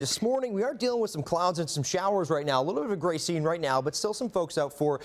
This morning, we are dealing with some clouds and some showers right now. A little bit of a gray scene right now, but still some folks out for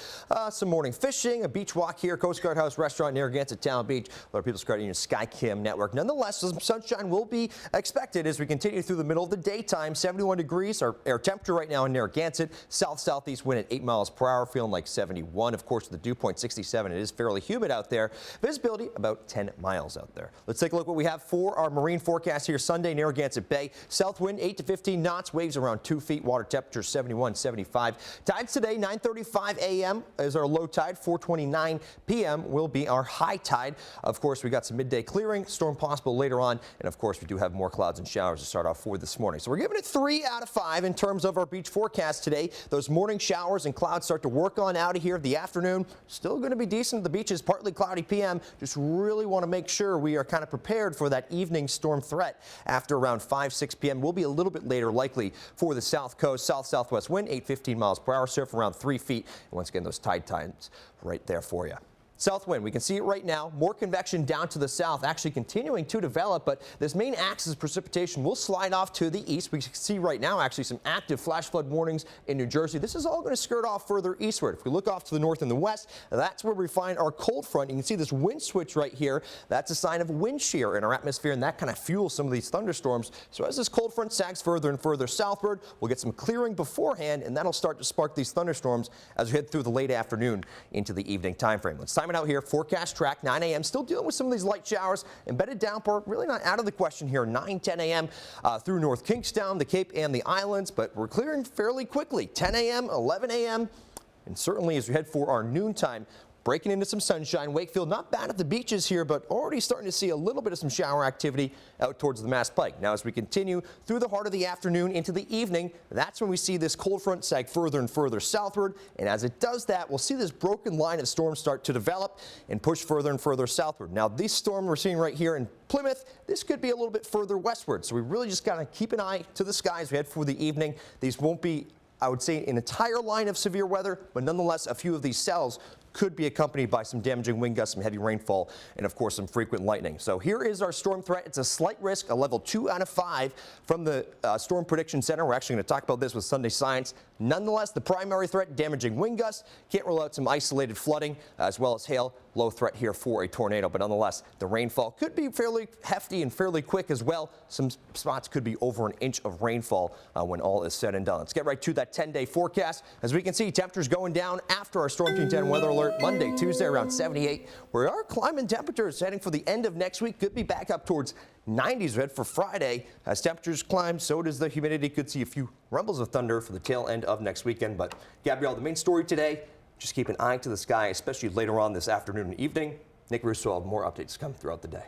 some morning fishing, a beach walk here, Coast Guard House Restaurant near Narragansett Town Beach. A lot of people starting your SkyCam network. Nonetheless, some sunshine will be expected as we continue through the middle of the daytime. 71 degrees, our air temperature right now in Narragansett. South-southeast wind at 8 miles per hour, feeling like 71. Of course, the dew point 67. It is fairly humid out there. Visibility about 10 miles out there. Let's take a look at what we have for our marine forecast here Sunday, Narragansett Bay. South wind 8 to 15 knots, waves around 2 feet, water temperature 71, 75. Tides today 9:35 a.m. is our low tide, 4:29 p.m. will be our high tide. Of course, we got some midday clearing, storm possible later on, and of course we do have more clouds and showers to start off for this morning. So we're giving it 3 out of 5 in terms of our beach forecast today. Those morning showers and clouds start to work on out of here. The afternoon still going to be decent. The beach is partly cloudy p.m. Just really want to make sure we are kind of prepared for that evening storm threat after around 5-6 p.m. We'll be a little bit later likely for the south coast. South-southwest wind 8-15 miles per hour, surf around 3 feet. And once again, those tide times right there for you. South wind, we can see it right now. More convection down to the south, actually continuing to develop, but this main axis of precipitation will slide off to the east. We can see right now actually some active flash flood warnings in New Jersey. This is all going to skirt off further eastward. If we look off to the north and the west, that's where we find our cold front. You can see this wind switch right here. That's a sign of wind shear in our atmosphere, and that kind of fuels some of these thunderstorms. So as this cold front sags further and further southward, we'll get some clearing beforehand, and that'll start to spark these thunderstorms as we head through the late afternoon into the evening time frame. Let's time it out here. Forecast track 9 a.m. Still dealing with some of these light showers. Embedded downpour really not out of the question here. 9-10 a.m. Through North Kingstown, the Cape, and the islands, but we're clearing fairly quickly. 10 a.m., 11 a.m., and certainly as we head for our noontime, breaking into some sunshine. Wakefield not bad at the beaches here, but already starting to see a little bit of some shower activity out towards the Mass Pike. Now as we continue through the heart of the afternoon into the evening, that's when we see this cold front sag further and further southward. And as it does that, we'll see this broken line of storms start to develop and push further and further southward. Now this storm we're seeing right here in Plymouth, this could be a little bit further westward. So we really just got to keep an eye to the skies. We head for the evening. These won't be, I would say, an entire line of severe weather, but nonetheless, a few of these cells could be accompanied by some damaging wind gusts, some heavy rainfall, and of course some frequent lightning. So here is our storm threat. It's a slight risk, a level 2 out of 5 from the Storm Prediction Center. We're actually going to talk about this with Sunday Science. Nonetheless, the primary threat, damaging wind gusts. Can't rule out some isolated flooding as well as hail. Low threat here for a tornado, but nonetheless, the rainfall could be fairly hefty and fairly quick as well. Some spots could be over an inch of rainfall when all is said and done. Let's get right to that 10-day forecast. As we can see, temperatures going down after our Storm Team 10 weather alert. Monday, Tuesday around 78. We are climbing temperatures heading for the end of next week. Could be back up towards 90s red for Friday. As temperatures climb, so does the humidity. Could see a few rumbles of thunder for the tail end of next weekend. But Gabrielle, the main story today, just keep an eye to the sky, especially later on this afternoon and evening. Nick Russo will have more updates come throughout the day.